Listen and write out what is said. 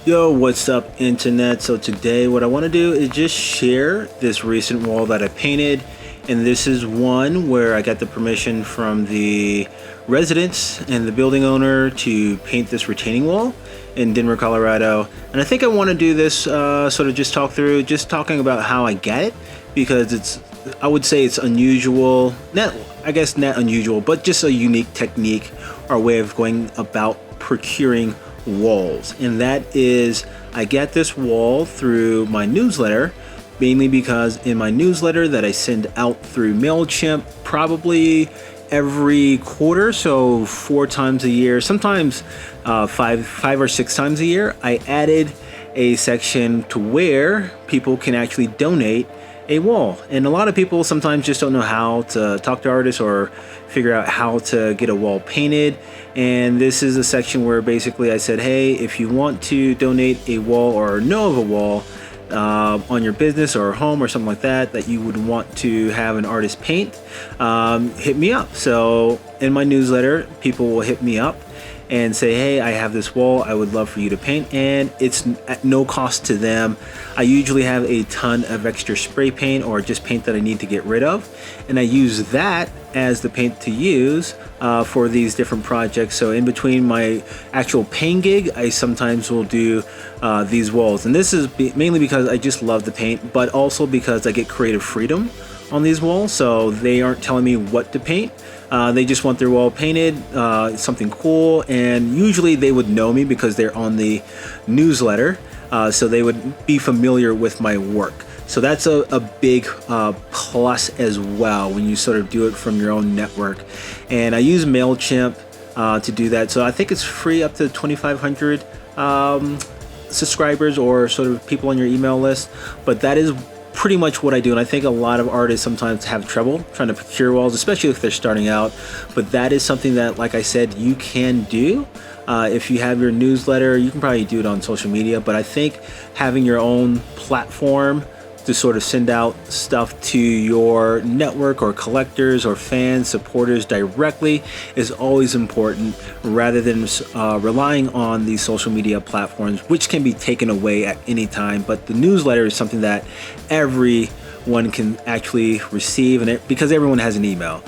Yo, what's up, internet? So today what I want to do is just share this recent wall that I painted, and this is one where I got the permission from the residents and the building owner to paint this retaining wall in Denver, Colorado. And I think I want to do this sort of just talking about how I get it, because I would say it's unusual, not unusual, but just a unique technique or way of going about procuring walls. And that is, I get this wall through my newsletter, mainly because in my newsletter that I send out through MailChimp probably every quarter, so 4 times a year, sometimes five or 6 times a year, I added a section to where people can actually donate a wall. And a lot of people sometimes just don't know how to talk to artists or figure out how to get a wall painted. And this is a section where basically I said, hey, if you want to donate a wall or know of a wall on your business or home or something like that you would want to have an artist paint, hit me up. So in my newsletter, people will hit me up and say, hey, I have this wall I would love for you to paint, and it's at no cost to them. I usually have a ton of extra spray paint or just paint that I need to get rid of, and I use that as the paint to use for these different projects. So in between my actual paint gig, I sometimes will do these walls, and this is mainly because I just love the paint, but also because I get creative freedom on these walls, so they aren't telling me what to paint. They just want their wall painted, something cool, and usually they would know me because they're on the newsletter, so they would be familiar with my work. So that's a big plus as well when you sort of do it from your own network. And I use MailChimp to do that, so I think it's free up to 2,500 subscribers or sort of people on your email list, but that is pretty much what I do. And I think a lot of artists sometimes have trouble trying to procure walls, especially if they're starting out, but that is something that, like I said, you can do. If you have your newsletter, you can probably do it on social media, but I think having your own platform to sort of send out stuff to your network or collectors or fans, supporters directly is always important, rather than relying on these social media platforms, which can be taken away at any time. But the newsletter is something that everyone can actually receive, and because everyone has an email.